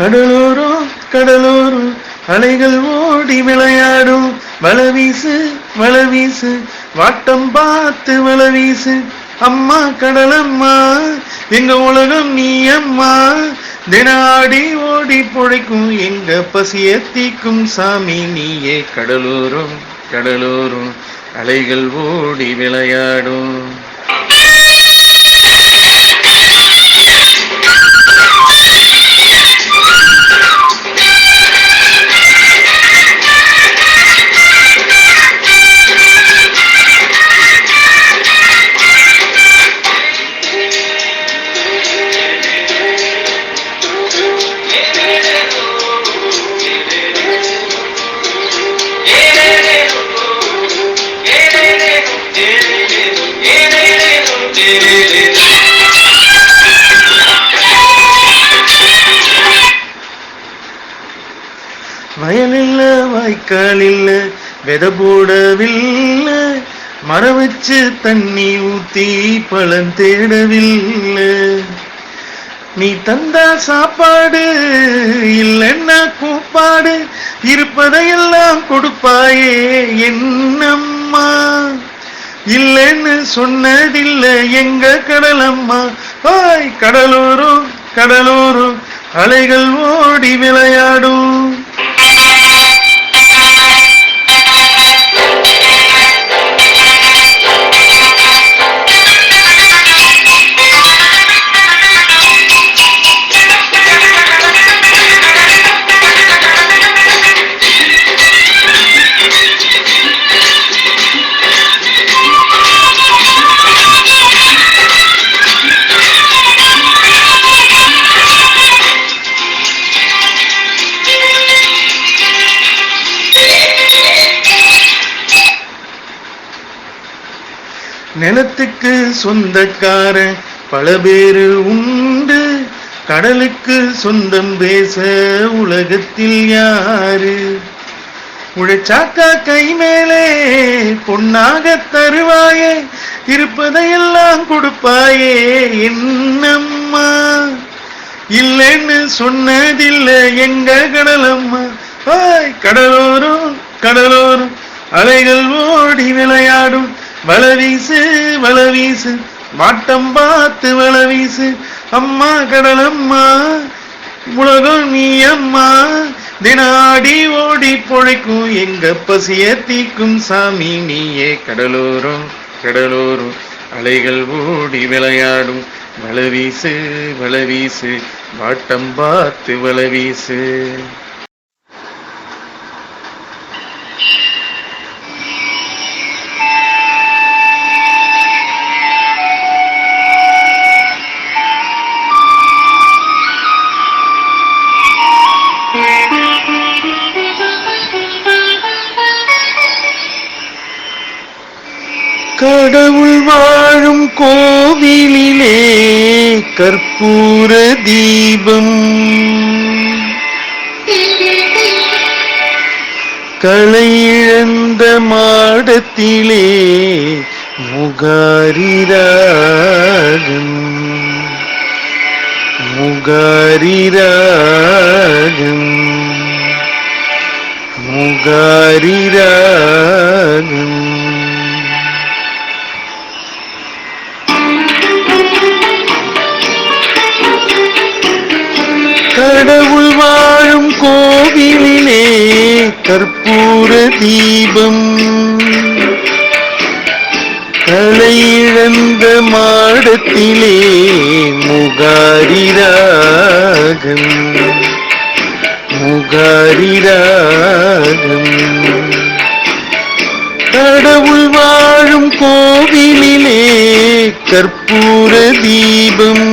கடலோரம் கடலோரம் அலைகள் ஓடி விளையாடும் வலவீசு வலவீசு வாட்டம் பார்த்து வலவீசு அம்மா கடலம்மா எங்க உலகம் நீ அம்மா தினாடி ஓடி பொழைக்கும் எங்க பசிய தீக்கும் சாமி நீயே கடலோரம் கடலோரம் அலைகள் ஓடி விளையாடும். வயலில்ல வாய்க்கால் இல்ல வெத போடவில்லை மரம் வச்சு தண்ணி ஊத்தி பழம் தேடவில்லை நீ தந்தா சாப்பாடு இல்லைன்னா கூப்பாடு இருப்பதையெல்லாம் கொடுப்பாயே என்னம்மா இல்லைன்னு சொன்னதில்லை எங்க கடலம்மா. ஓய் கடலோரம் கடலோரம் அலைகள் ஓடி விளையாடும். நிலத்துக்கு சொந்தக்காரன் பல பேரு உண்டு கடலுக்கு சொந்தம் பேச உலகத்தில் யாரு உழைச்சாக்கா கை மேலே பொன்னாக தருவாயே இருப்பதையெல்லாம் கொடுப்பாயே என்னம்மா இல்லைன்னு சொன்னதில்லை எங்க கடலம்மா. ஓய் கடலோரம் கடலோரம் அலைகள் ஓடி விளையாடும் வலவீசு வலவீசு வாட்டம் பார்த்து வலவீசு அம்மா கடலம்மா உலகம் நீ அம்மா தினாடி ஓடி பொழைக்கும் எங்க பசிய தீக்கும் சாமி நீயே கடலோரம் கடலோரம் அலைகள் ஓடி விளையாடும் வலவீசு வலவீசு வாட்டம் பார்த்து வலவீசு. கடவுள் வாழும் கோவிலிலே கற்பூர தீபம் களை இழந்த மாடத்திலே முகாரிராகம் முகாரிராகம் முகாரிராகம். கடவுள் வாழும் கோவிலிலே கற்பூர தீபம் களை இழந்த மாடத்திலே முகாரிராகம் முகாரிராகம். கடவுள் வாழும் கோவிலிலே கற்பூர தீபம்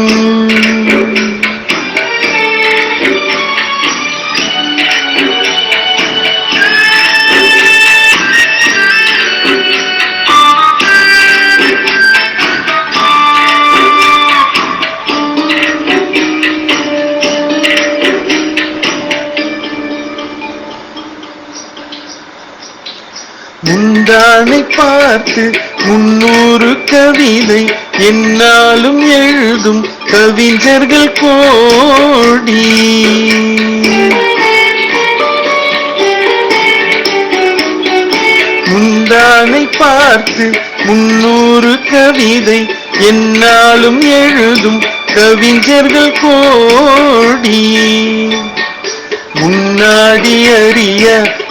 முந்தானை பார்த்து 300 கவிதை என்னாலும் எழுதும் கவிஞர்கள் கோடி. முந்தானை பார்த்து 300 கவிதை என்னாலும் எழுதும் கவிஞர்கள் கோடி. முன்னாடி அறிய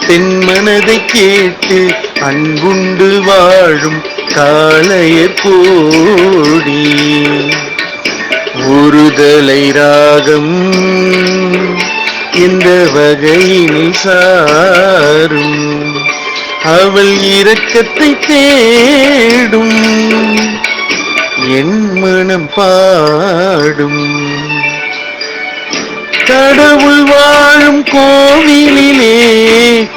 தென்மனதை கேட்டு அன்புண்டு வாழும் காளையர் கோடி. ஒருதலை ராகம் இந்த வகையினில் சாரும், அவள் இரக்கத்தை தேடும், என் மனம் பாடும். கடவுள் வாழும் கோவிலிலே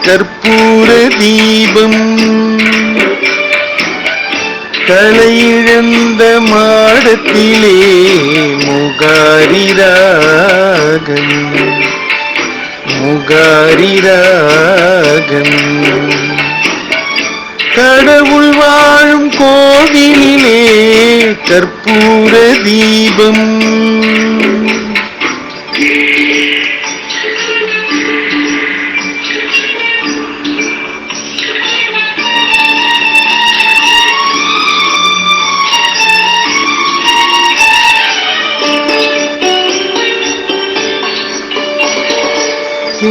கற்பூர தீபம், தலையிழந்த மாடத்திலே முகாரி ராகம், முகாரி ராகம். கடவுள் வாழும் கோவிலிலே கற்பூர தீபம்.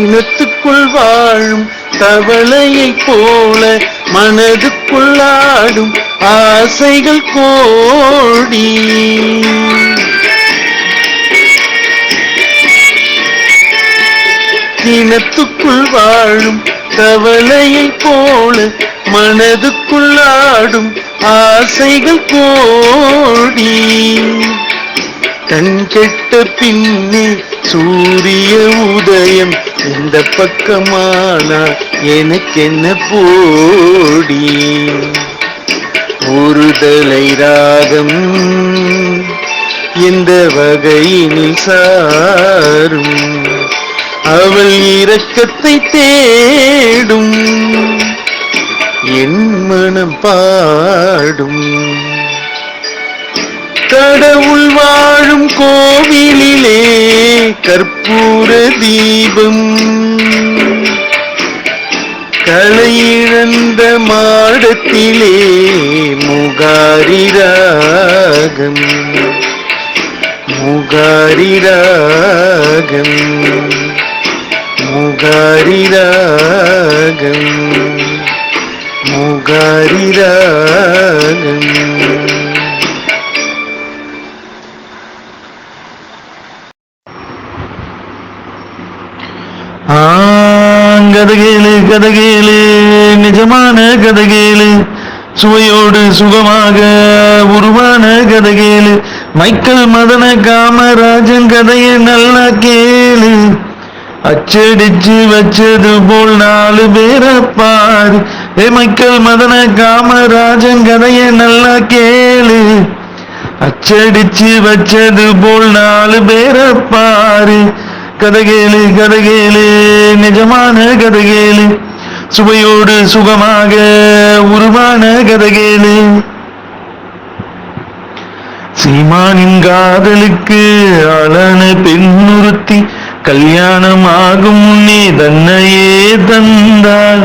இனத்துக்குள் வாழும் தவளையைப் போல மனதுக்குள்ளாடும் ஆசைகள் கோடி. இனத்துக்குள் வாழும் தவளையைப் போல மனதுக்குள்ளாடும் ஆசைகள் கோடி. கண் கெட்ட பின்னே சூரிய உதயம் இந்த பக்கமானா எனக்கென்ன போடி. ஒருதலை ராகம் இந்த வகையினில் சாரும், அவள் இரக்கத்தை தேடும், என் மனம் பாடும். கடவுள் வாழும் கோவிலிலே கற்பூர தீபம், கலையிழந்த மாடத்திலே முகாரி ராகம், முகாரி ராகம், முகாரி ராகம், முகாரி ராகம். கதகேளு கதகேளு நிஜமான கதகேளு, சுவையோடு சுகமாக உருவான கதகேளு. மைக்கேல் மதன காமராஜன் கதையை நல்லா கேளு, அச்சடிச்சு வச்சது போல் 4 பேரை பாரு. மைக்கேல் மதன காமராஜன் கதையை நல்லா கேளு, அச்சடிச்சு வச்சது போல் 4 பேரை பாரு. கதகேளு கதகேளு நிஜமான கதகேளு, சுவையோடு சுகமாக உருவான கதகேளு. சீமானின் காதலுக்கு ஆளான பெண்ணுறுத்தி கல்யாணம் ஆகும் முன்னே தன்னையே தந்தாள்.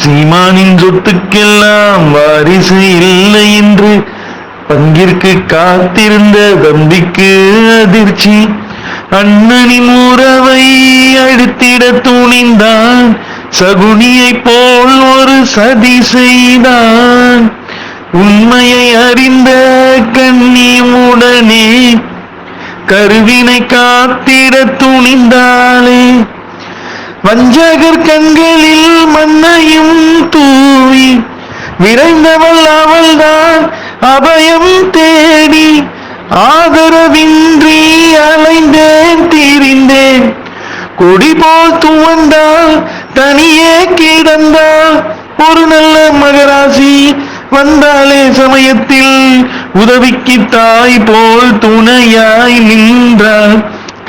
சீமானின் சொத்துக்கெல்லாம் வாரிசு இல்லை என்று பங்கிற்கு காத்திருந்த தம்பிக்கு அதிர்ச்சி. அண்ணனின் உறவை அழுத்திட துணிந்தான், சகுனியை போல் ஒரு சதி செய்தான். உண்மையை அறிந்த கண்ணி உடனே கருவினை காத்திட துணிந்தாளே. வஞ்சகர் கண்களில் மண்ணையும் தூவி விரைந்தவள் அவள்தான் அபயம் தேடி. ஆதரவின்றி அலைந்தேன் தீரிந்தேன், கொடி போல் துவந்தால் தனியே கிடந்தால். ஒரு நல்ல மகராசி வந்தாலே சமயத்தில் உதவிக்கு தாய் போல் துணையாய் நின்றாள்.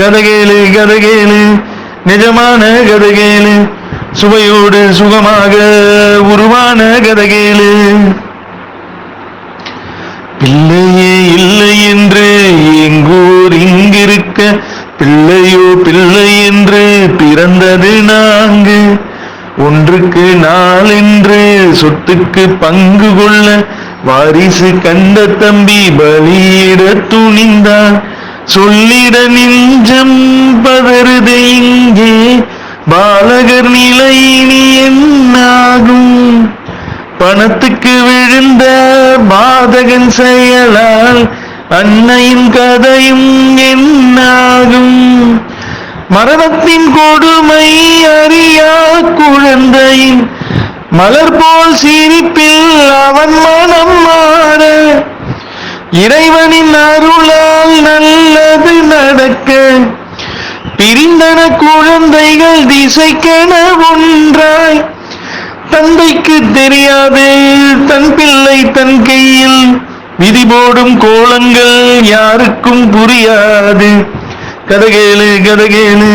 கதகேளு கதகேளு நிஜமான கதகேளு, சுவையோடு சுகமாக உருவான கதகேளு. பிள்ளையே இல்லை என்று எங்கூர் பெற்றோர் இங்கிருக்க பிள்ளையோ பிள்ளை என்று பிறந்தது நான்கு. ஒன்றுக்கு நாலென்று சொத்துக்கு பங்கு கொள்ள வாரிசு கண்ட தம்பி பலியிட துணிந்தான். சொல்லிட நெஞ்சம் பதறுது இங்கே பாலகர் நிலை இனி என்னாகும். பணத்துக்கு விழுந்த பாதகன் செயலால் அன்னையின் கதையும் என்னாகும். மரணத்தின் கொடுமை அறியா குழந்தையின் மலர் போல் சிரிப்பில் அவன் மனம் மாற இறைவனின் அருளால் நல்லது நடக்க பிரிந்தன குழந்தைகள் திசைக்கென ஒன்றாய். தந்தைக்கு தெரியாது தன் பிள்ளை தன் கையில் விதி போடும் கோலங்கள் யாருக்கும் புரியாது. கதகேளு கதகேளு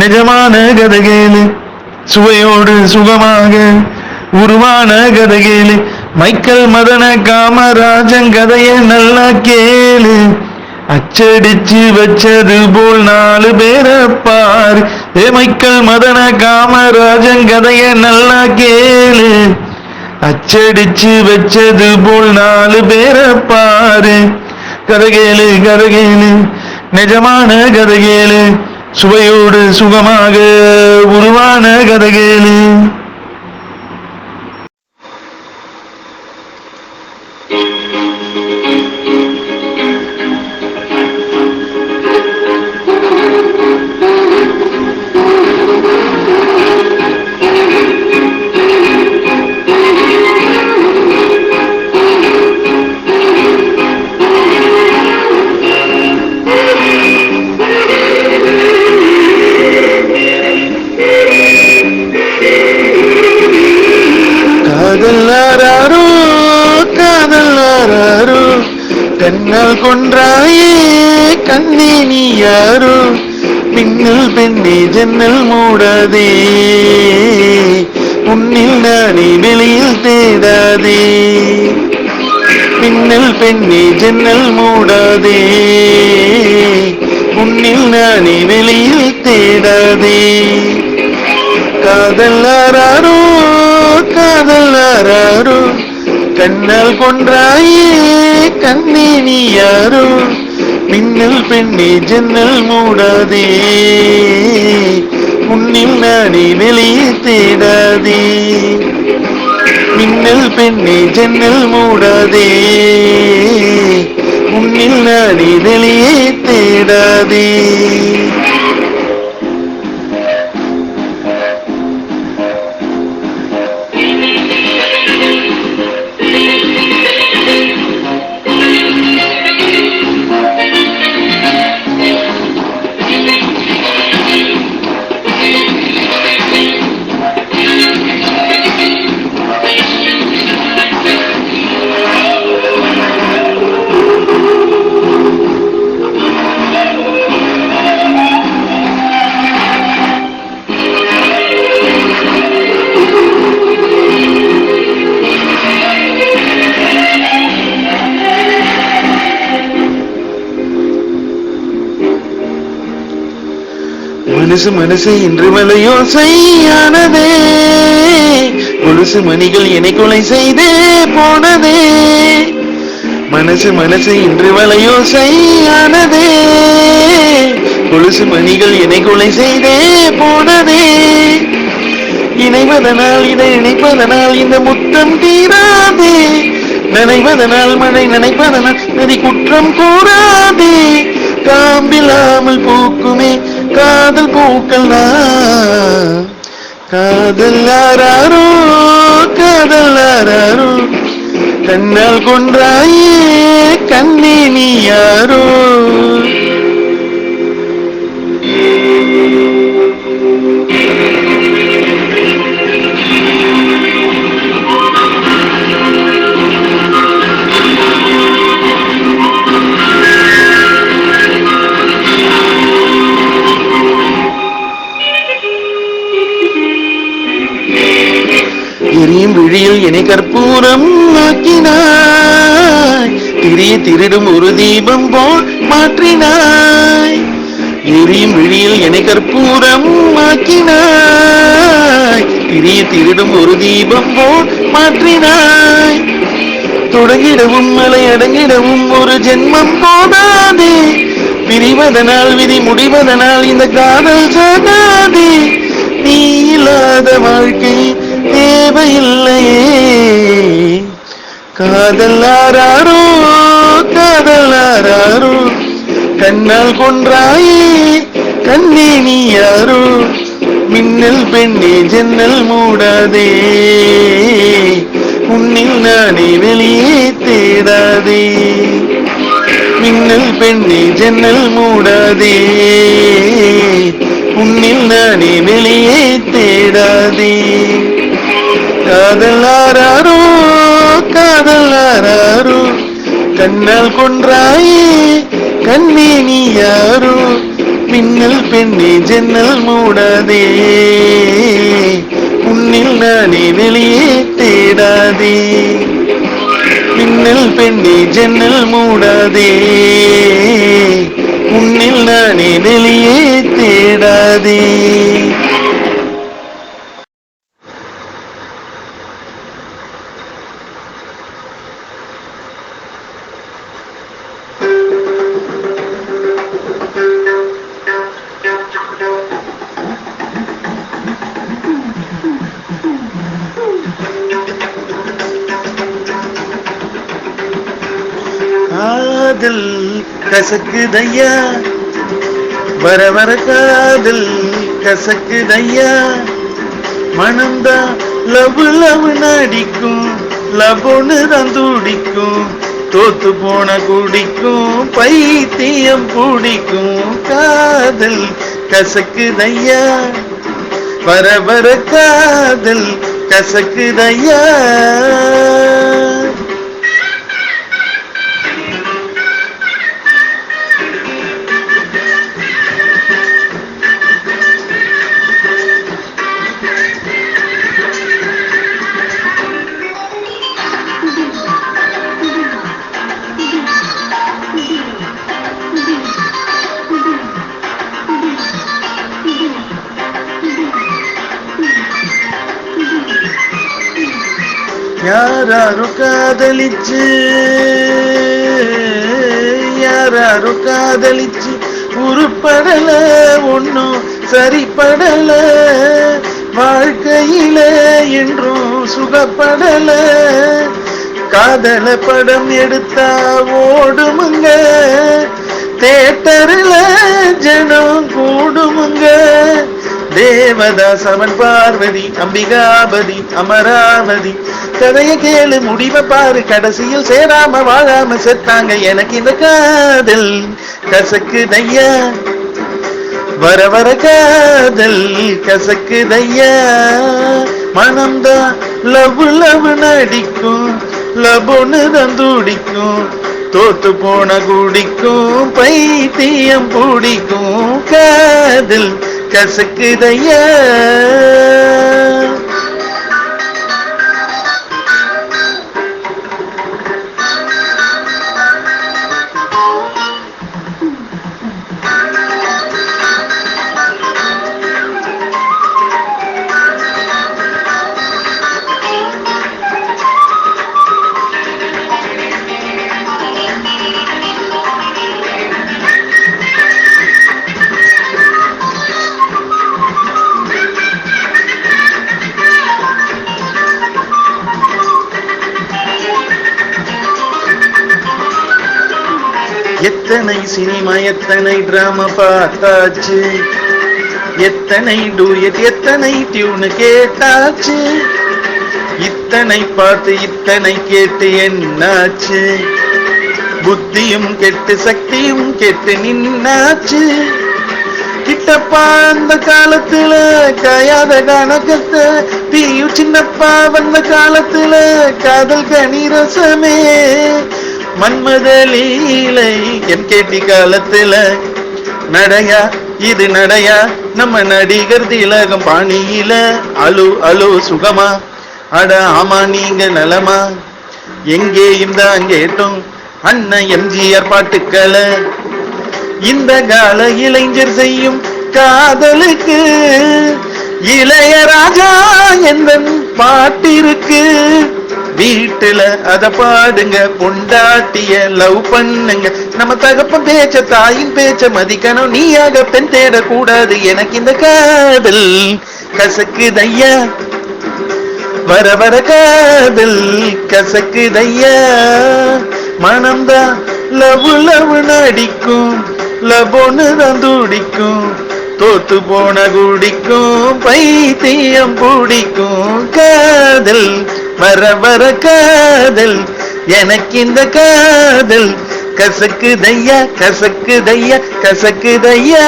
நிஜமான கதகேளு சுவையோடு சுகமாக உருவான கதகேளு. மைக்கேல் மதன காமராஜன் கதைய நல்லா கேளு. அச்சடிச்சு வச்சது போல் 4 பேரை பாரு. மைக்கேல் மதன காமராஜன் கதைய நல்லா கேளு. அச்சடிச்சு வச்சது போல் 4 பேரை பாரு. கதகேளு கதகேளு நிஜமான கதகேளு சுவையோடு சுகமாக உருவான கதகேளு. காதல்லாரோ காதல்லாரோ கண்ணால் கொன்றாயே கண்ணே நீ யாரோ. மின்னல் பெண்ணே ஜன்னல் மூடாதே உன்னில் நானே வெளியில் தேடாதே. மின்னல் பெண்ணே ஜன்னல் மூடாதே உன்னில் நானே வெளியில் தேடாதே. காதல்லாரோ காதல்லாரோ கண்ணால் கொன்றாயே கண்ணே நீ யாரோ. மின்னல் பெண்ணே ஜன்னல் மூடாதே உன்னில் நானே வெளியே தேடாதே. மின்னல் பெண்ணே ஜன்னல் மூடாதே உன்னில் நானே வெளியே தேடாதே. மனசு மனசு இன்று வலையோசையானதே கொலுசு மணிகள் என்னை கொலை செய்தே போனதே. மனசு மனசு இன்று வலையோசையானதே கொலுசு மணிகள் என்னை கொலை செய்தே போனதே. இணைவதனால் இதை நினைப்பதனால் இந்த முத்தம் தீராதே. நினைவதனால் மழை நினைப்பதனால் நதி குற்றம் கூறாதே. காம்பில்லாமல் பூக்குமே காதல் பூக்கள் காதல்லாரோ காதல்லாரோ கண்ணால் கொன்றாயே கண்ணே நீ யாரோ. எரியும் விழியில் என்னை கற்பூரம் ஆக்கினாய் திரிய திருடும் ஒரு தீபம் போல் மாற்றினாய். எரியும் விழியில் என்னை கற்பூரம் ஆக்கினாய். திரிய திருடும் ஒரு தீபம் போல் மாற்றினாய். தொடங்கிடவும் மலை அடங்கிடவும் ஒரு ஜென்மம் போதாதே. பிரிவதனால் விதி முடிவதனால் இந்த காதல் சாகாதே. நீ இல்லாத வாழ்க்கை தேவையில்லையே. காதல் ஆராரோ காதல் ஆராரோ கண்ணால் கொன்றாயே கண்ணே நீ யாரோ. மின்னல் பெண்ணே ஜன்னல் மூடாதே. உன்னில் நானே வெளியே தேடாதே. மின்னல் பெண்ணே ஜன்னல் மூடாதே. உன்னில் நானே வெளியே தேடாதே. காதல் ஆராரோ காதல் ஆராரோ கண்ணால் கொன்றாயே கண்ணே நீ யாரோ. மின்னல் பெண்ணே ஜன்னல் மூடாதே. உன்னில் நானே வெளியே தேடாதே. மின்னல் பெண்ணே ஜன்னல் மூடாதே. உன்னில் நானே வெளியே தேடாதே. காதல் கசக்குதையா வர வர காதல் கசக்குதையா. மனம்தான் லவ் லவ் நடிக்கும் லவ்னு தான் துடிக்கும். தோத்து போன குடிக்கும் பைத்தியம் பிடிக்கும். காதல் கசக்குதையா வர வர காதல் கசக்குதையா. யாராரு காதலிச்சு யாராரு காதலிச்சு உருப்படல ஒன்னும் சரிப்படல. வாழ்க்கையில என்றும் சுகப்படல. காதல படம் எடுத்தா ஓடுமுங்க. தேட்டரில் ஜனம் கூடுமுங்க. தேவதாஸ் அவன் பார்வதி அம்பிகாபதி அமராவதி. கதைய கேளு முடிவை பாரு. கடைசியில் சேராம வாழாம செத்தாங்க. எனக்கு இந்த காதல் கசக்குதையா வர வர காதல் கசக்குதையா. மனம்தான் லவ் லவ் நடிக்கும் லவ்னு தான் துடிக்கும். தோத்து போன குடிக்கும் பைத்தியம் பிடிக்கும். காதல் கசக்குதையா. எத்தனை சினிமா எத்தனை டிராமா பார்த்தாச்சு. எத்தனை டூயட் எத்தனை டியூன் கேட்டாச்சு. இத்தனை பார்த்து இத்தனை கேட்டு என்னாச்சு. புத்தியும் கெட்டு சக்தியும் கெட்டு நின்னாச்சு. கிட்டப்பா அந்த காலத்துல காயாத கணக்கத்தை தீயு சின்னப்பா வந்த காலத்துல காதல் கனிரசமே. மன்மத லீலை என் கேட்டி காலத்துல நடையா இது நடையா நம்ம நடிகர் திலகம் பாணியில. அலோ அலோ சுகமா அட ஆமா நீங்க நலமா. எங்கே இருந்தா கேட்டோம் அண்ணன் எம்ஜிஆர் பாட்டுக்களை இந்த கால இளைஞர் செய்யும் காதலுக்கு இளையராஜா எந்த பாட்டிருக்கு. வீட்டுல அத பாடுங்க, பொண்டாட்டிய லவ் பண்ணுங்க. நம்ம தகப்பன் பேச்ச தாயின் பேச்ச மதிக்கணும். நீயாக பெண் தேடக்கூடாது. எனக்கு இந்த காதல் கசக்குதையா, வர வர காதல் கசக்குதையா. மனம்தான் லவ் லவ் நடிக்கும், லபொன்னு தான் துடிக்கும். தோத்து போன குடிக்கும், பைத்தியம் பிடிக்கும். காதல் வர வர காதல், எனக்கு இந்த காதல் கசக்குதையா கசக்குதையா கசக்குதையா.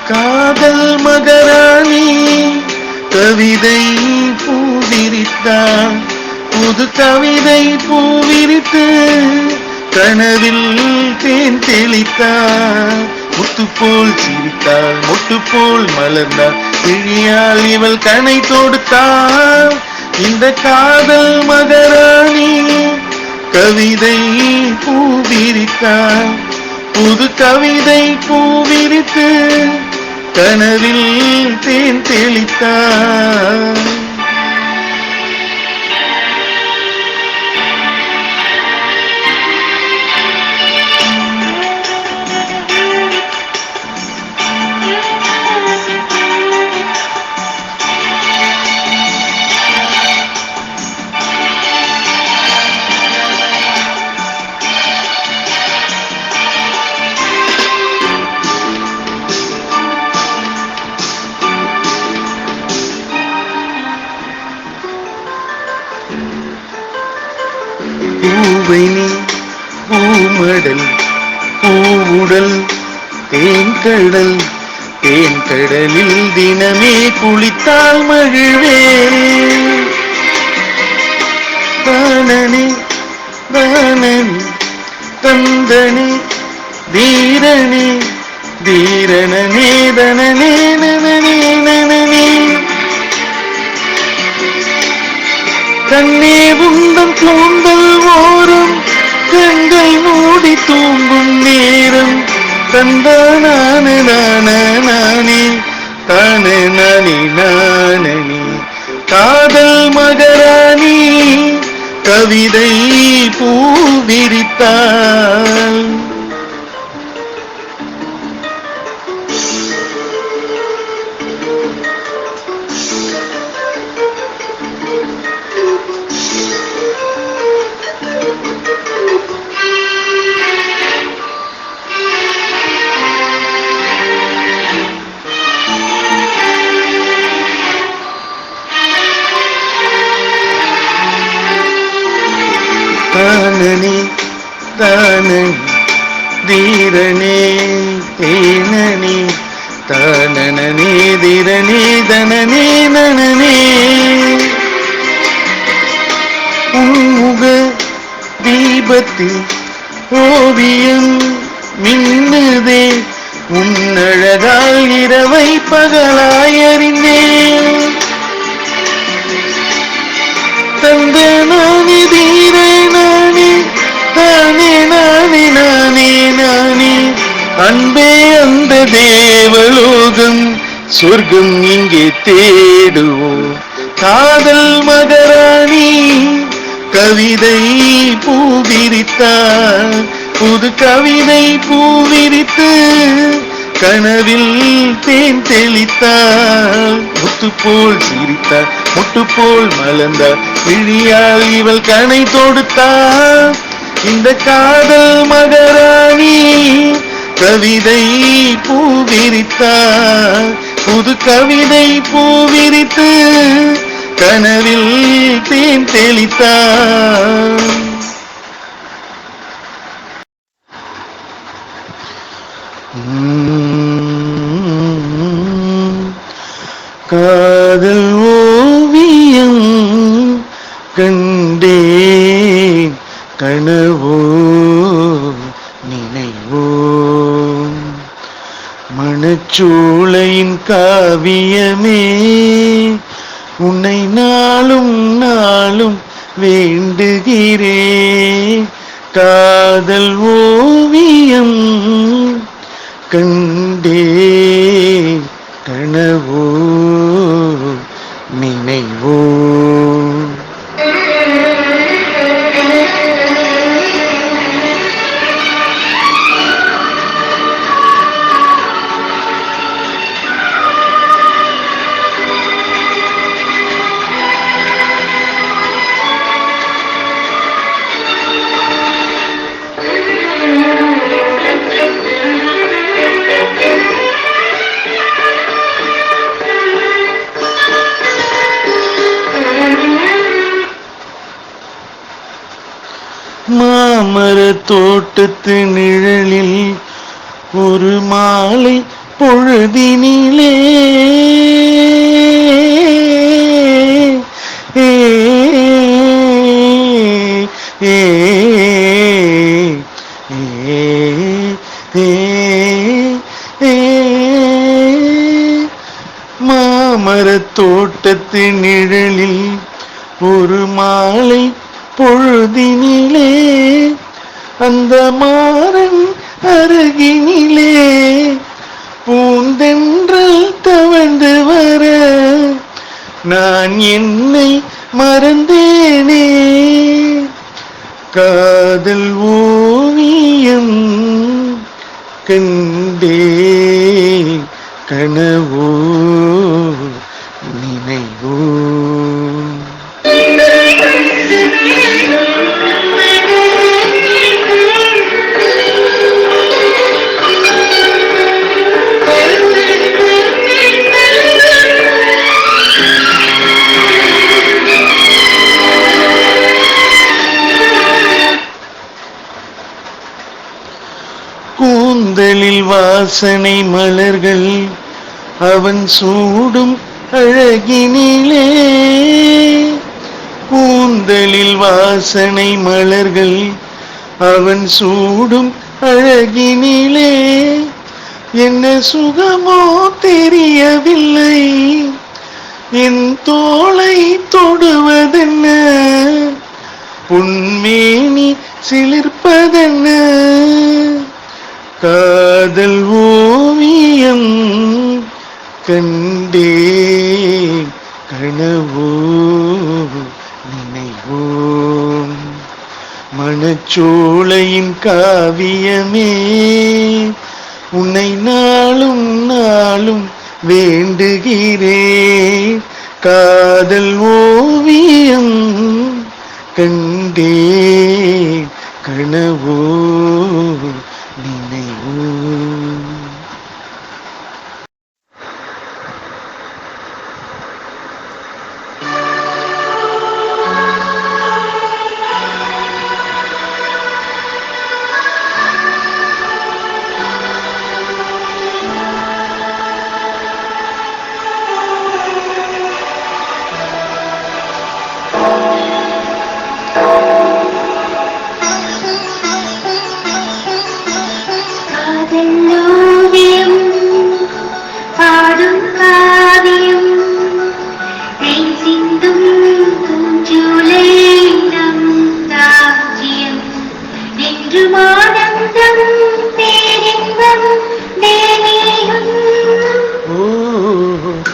காதல் மகராணி கவிதை பூவிரித்தான், புது கவிதை பூவிரித்து கனவில் தேன் தெளித்தாள். முத்து போல் சிரித்தாள், முட்டு போல் மலர்ந்தாள், கிழியால் இவள் கனை தொடுத்தாள். இந்த காதல் மகராணி கவிதை பூவிரித்தாள், புது கவிதை பூவிரித்து கனவில் தேன் தெளித்தாள். பூவைனி பூமடல் பூவுடல் தேன்கடல், தேன்கடலில் தினமே குளித்தால் மகிழ்வே. தானனே தானனே தந்தனே தீரனே தீரணனே தனனே நனனே நனனே. கண்ணே உந்தம் கூந்தல் ஓரம் கண்கள் மூடி தூங்கும் நேரம். தந்தானே நானே தானே நானே நானே. காதல் மகராணி கவிதை பூவிரித்தாள். தானனே தானனே தீரனே தேனனே தானனே தீரனே தனனே நனனே. உன்முக தீபத்தில் ஓவியம் மின்னுதே, உன்னழகால் இரவை பகலாய் அறிந்தேன். தந்த நானே தீர நானே தானே நானே நானே நானே. அன்பே அந்த தேவலோகம் சொர்க்கம் இங்கே தேடுவோம். காதல் மகராணி கவிதை பூவிரித்தாள், புது கவிதை பூவிரித்து கனவில் தேன் தெளித்தாள், முத்து போல் சிரித்தாள், முட்டு போல் மலர்ந்தாள், விழியால் இவள் கனை தொடுத்தாள். இந்த காதல் மகராணி கவிதை பூவிரித்தாள், புது கவிதை பூவிரித்து கனவில் தேன் தெளித்தாள். காதல் ஓவியம் கண்டேன், கனவோ நினைவோ, மணச்சோலையின் காவியமே, உன்னை நாளும் நாளும் வேண்டுகிறேன். காதல் ஓவியம் கண்டேன், கனவோ நினைவோ. மாமர தோட்டத்து நிழலில் ஒரு மாலை பொழுதினிலே மாமர தோட்டத்து நிழலில் ஒரு மாலை பொழுதினிலே, அந்த மாறன் அருகினிலே பூந்தென்றல் தவழ்ந்து வர நான் என்னை மறந்தேனே. காதல் ஓவியம் கண்டேன், கனவோ நினைவோ. கூந்தலில் வாசனை மலர்கள் அவன் சூடும் அழகினிலே, கூந்தலில் வாசனை மலர்கள் அவன் சூடும் அழகினிலே, என்ன சுகமோ தெரியவில்லை, என் தோளை தொடுவதென்ன, பொன்மேனி சிலிர்ப்பதென்ன. காதல் ஓவியம் கண்டேன், கனவோ நினைவோ, மணச்சோலையின் காவியமே, உன்னை நாளும் நாளும் வேண்டுகிறேன். காதல் ஓவியம் கண்டேன், கனவோ நினைவோ.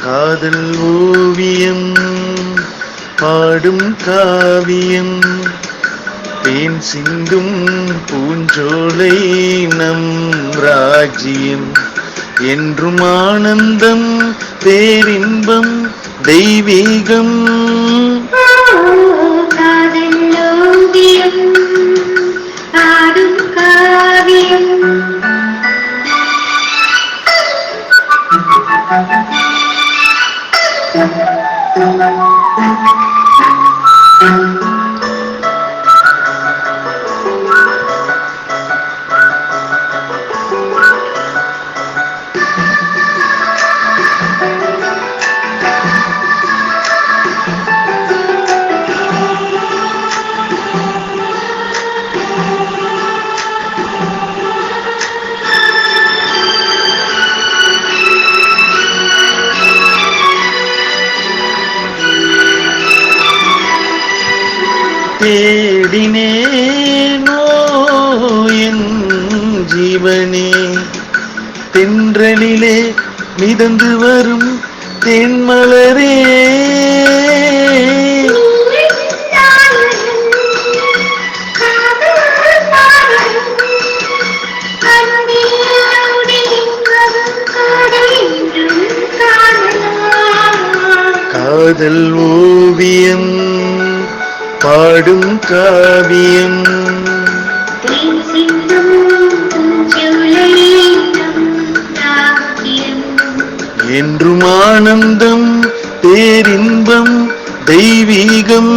காதல் ஓவியம் பாடும் காவியம், தேன் சிந்தும் பூஞ்சோலை நம் ராஜ்யம். என்றும் ஆனந்தம் பேரின்பம் தெய்வீகம். காதலோவியம் ஆடும் காவியம். தேடினேனோ என் ஜீவனே, தென்றலிலே மிதந்து வரும் தென்மலரே. காதல் ஓவியம் பாடும் காவியம். என்றும் ஆனந்தம் பேரின்பம் தெய்வீகம்.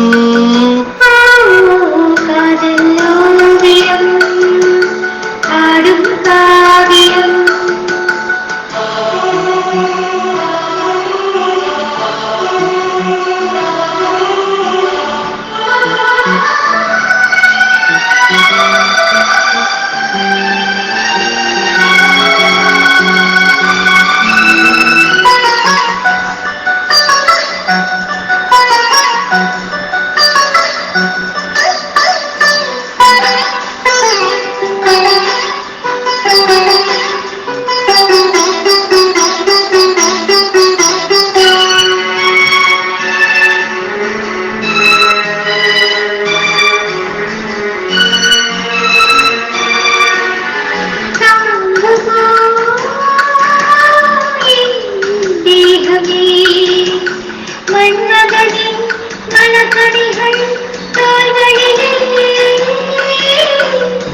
காதலோவியம் ஆடும் காவியம்.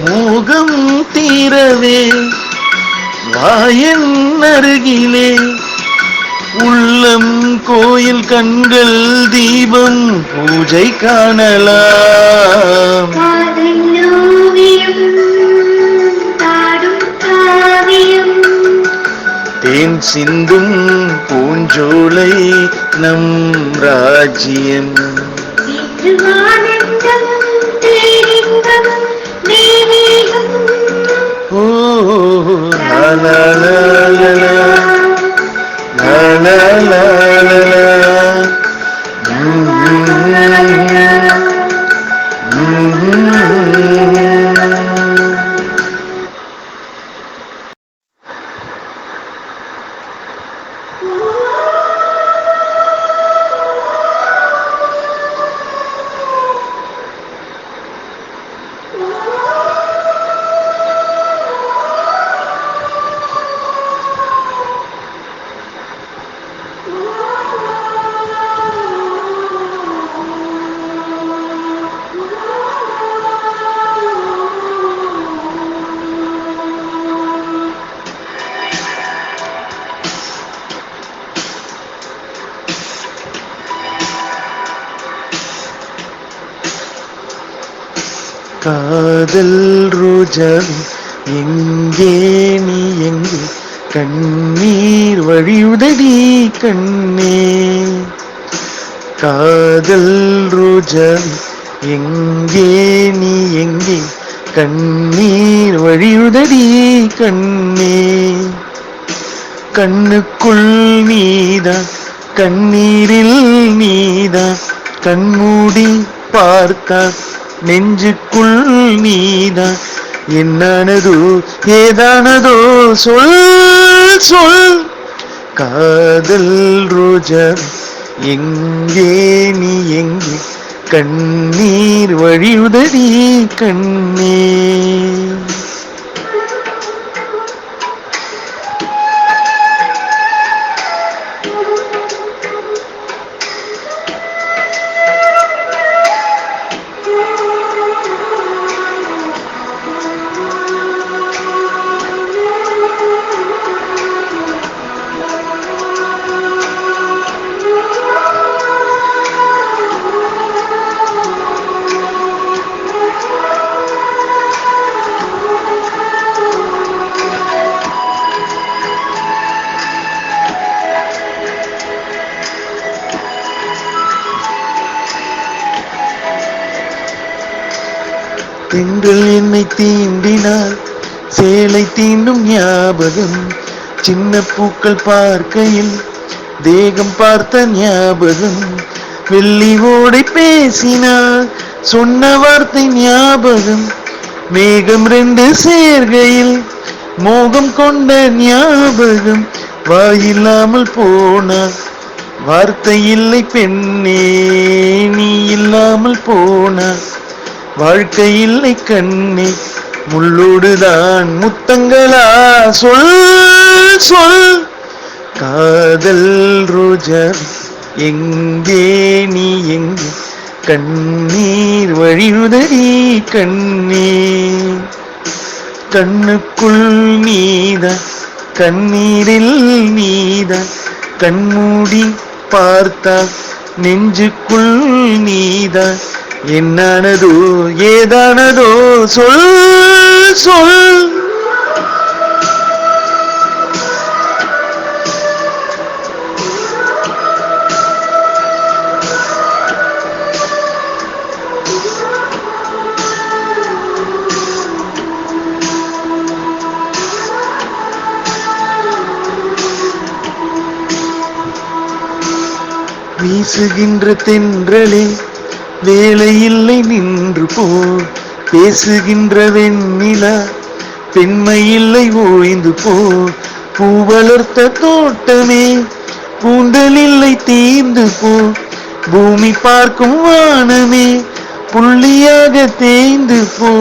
மோகம் தீரவே வாயன் அருகிலே, உள்ளம் கோயில் கண்கள் தீபம் பூஜை காணலாம். தேன் சிந்தும் பூஞ்சோலை நம் ராஜ்யம். ஓ லா லா லா லா லா லா லா லா லா. காதல் ரோஜா எங்கே நீ எங்கே, கண்ணீர் வழியுதடி கண்ணே. காதல் ரோஜா எங்கே நீ எங்கே, கண்ணீர் வழியுதடி கண்ணே. கண்ணுக்குள் நீதான் கண்ணீரில் நீதான், கண்மூடி பார்த்தா நெஞ்சுக்குள் நீதான். என்னானதோ ஏதானதோ சொல் சொல். காதல் ரோஜா எங்கே நீ எங்கே, கண்ணீர் வழியுதடி கண்ணே. தென்றல் என்னை தீண்டினால் சேலை தீண்டும் ஞாபகம், சின்ன பூக்கள் பார்க்கையில் தேகம் பார்த்த ஞாபகம், வெள்ளி ஓடை பேசினால் சொன்ன வார்த்தை ஞாபகம், மேகம் ரெண்டு சேர்கையில் மோகம் கொண்ட ஞாபகம், வாயில்லாமல் போனார் வார்த்தை இல்லை பெண்ணே, நீ இல்லாமல் போனார் வாழ்க்கை இல்லை கண்ணே, முள்ளோடுதான் முத்தங்களா சொல் சொல், காதல் ரோஜா எங்கே நீ எங்கே, கண்ணீர் வழியுதடி கண்ணீர், கண்ணுக்குள் நீதான் கண்ணீரில் நீதான், கண்மூடி பார்த்தா நெஞ்சுக்குள் நீதான், என்னானதோ ஏதானதோ சொல் சொல். வீசுகின்ற தென்றலே வேலையில்லை நின்று போ, பேசுகின்ற வெண்ணிலா பெண்மையில்லை ஓய்ந்து போ, பூ வளர்த்த தோட்டமே பூண்டலில்லை தீர்ந்து போ, பூமி பார்க்கும் வானமே புள்ளியாக தேய்ந்து போ,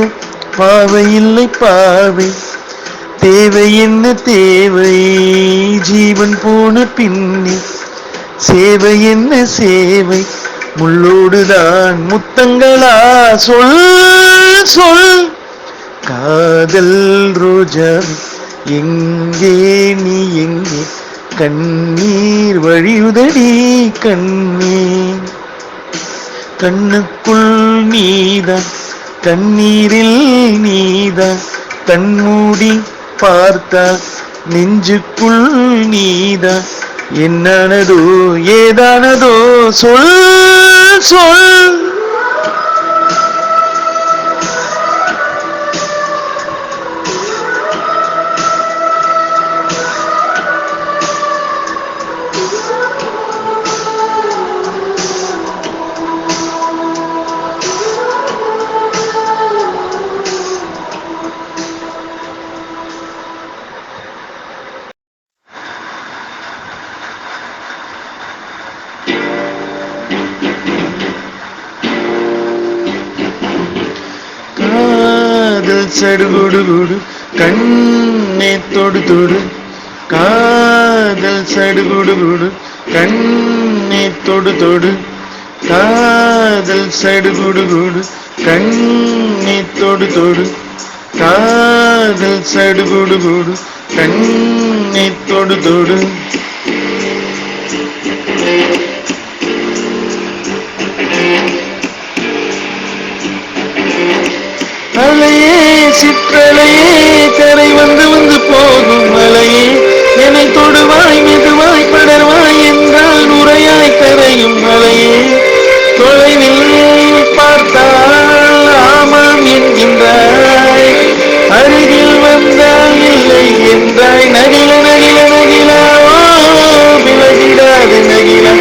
பாவை இல்லை பாவை தேவை என்ன தேவை, ஜீவன் போன பின்னே சேவை என்ன சேவை, முள்ளோடுதான் முத்தங்களா சொல் சொல், காதல் ரோஜா எங்கே நீ எங்கே, கண்ணீர் வழியுதடி கண்ணீர், கண்ணுக்குள் நீதான் கண்ணீரில் நீதான், கண்மூடி பார்த்தா நெஞ்சுக்குள் நீதான், என்னானதோ ஏதானதோ சொல் சொல். காதல் சடுகுடுகுடு கண்ணே தொடு தொடு, காதல் சடுகுடுகுடு கண்ணே தொடு தொடு, காதல் சடுகுடுகுடு கண்ணே தொடு தொடு, காதல் சடுகுடுகுடு கண்ணே தொடு தொடு. அலையே சிற்றலையே கரை வந்து வந்து போகும் அலையே, என்னை தொடுவாய் மெதுவாய் படர்வாய் என்றால் நுரையாய் கரையும் அலையே, தொலைவில் பார்த்தால் ஆமாம் என்கின்றாய், அருகில் வந்தால் இல்லை என்றாய், நகில நகில நகிலா ஓ விலகிடாது நகிலா,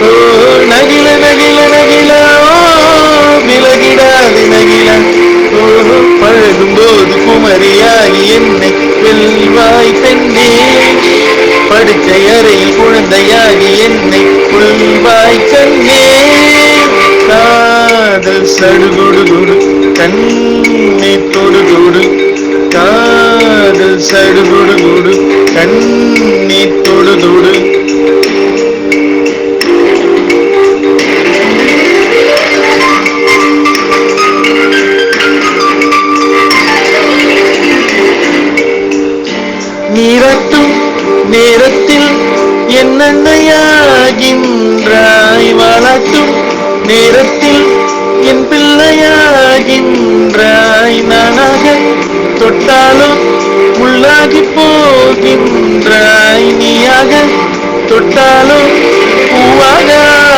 ஓ நகில நகில நகிலா ஓ விலகிடாது நகிலா, பழகும் போது குமரியாகி என்னை வெல்வாய் பெண்ணே, படுக்கை அறையில் குழந்தையாகி என்னை புல்வாய் கண்ணே, காதல் சடுகுடுகுடு கண்ணே தொடு தொடு, காதல் சடுகுடுகுடு கண்ணே தொடு தொடு. நீரட்டும் நேரத்தில் என்னென்னையாகின்றாய், வாழட்டும் நேரத்தில் என் பிள்ளையாகின்றாய், நானாக தொட்டாலும் உள்ளாகி போகின்றாய், நீயாக தொட்டாலும் பூவாக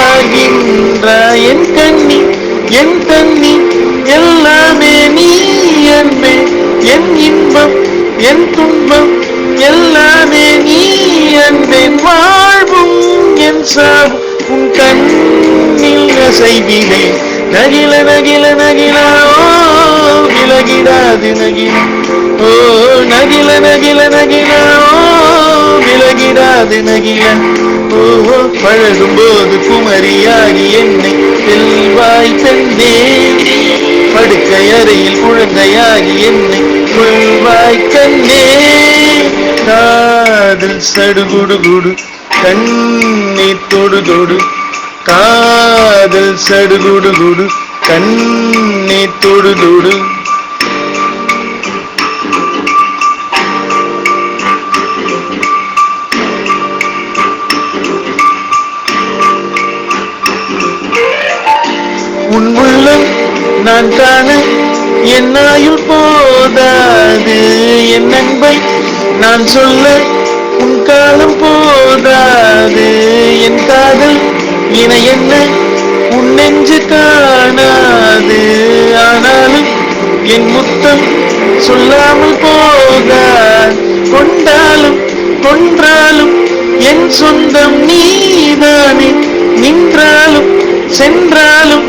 ஆகின்றாய், என் கண்ணி எல்லாமே நீ அன்பே என் இன்பம் என் துன்பம் எல்லாமே நீ அன்பேன் வாழ்வும் என் சாவும் உன் கண்ணில் அசைவிலே நகில நகில நகில ஓ விலகிடாது நகில ஓ நகில நகில நகில ஓ விலகிடாது நகில ஓ பழகும்போது குமரியாகி என்னை செல்வாய் பெண்ணே படுக்கை அறையில் குழந்தையாகி என்னை கொள்வாய் கண்ணே காதல் சடுகுடுகுடு கண்ணீர் தொடு தொடு காதல் சடுகுடுகுடு கண்ணீர் தொடு தொடு உன் உள்ளம் நான் காண என் ஆயுள் போதாது என் அன்பை நான் சொல்ல உன் காலம் போதாது என் காதல் இன என்ன உன் நெஞ்சு காணாது ஆனாலும் என் முத்தம் சொல்லாமல் போகாது கொண்டாலும் கொன்றாலும் என் சொந்தம் நீதானே நின்றாலும் சென்றாலும்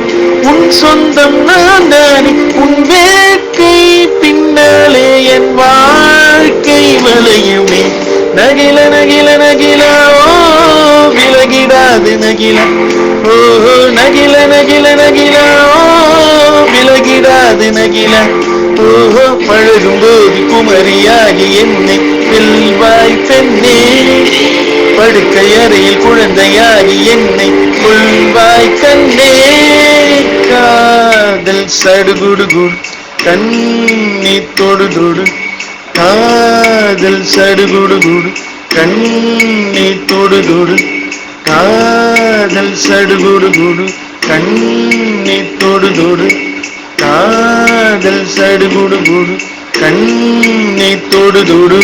உன் சொந்தம் நான் தானே உன் வேட்கை பின்னாலே என் வாழ்க்கை வளையுமே நகில நகில நகில ஓ விலகிடாது நகில ஓ நகில நகில நகில ஓ விலகிடாது நகில ஓ பழகும்போது குமரியாகி என்னை செல்வாய் பெண்ணே படுக்கை அறையில் குழந்தையாகி என்னை கொள்வாய் கண்ணே காதல் சடுகுடுகுடு கண்ணீர் தொடு தொடு காதல் சடுகுடுகுடு கண்ணீர் தொடு தொடு காதல் சடுகுடுகுடு கண்ணீர் தொடு தொடு காதல் சடுகுடுகுடு கண்ணீர் தொடு தொடு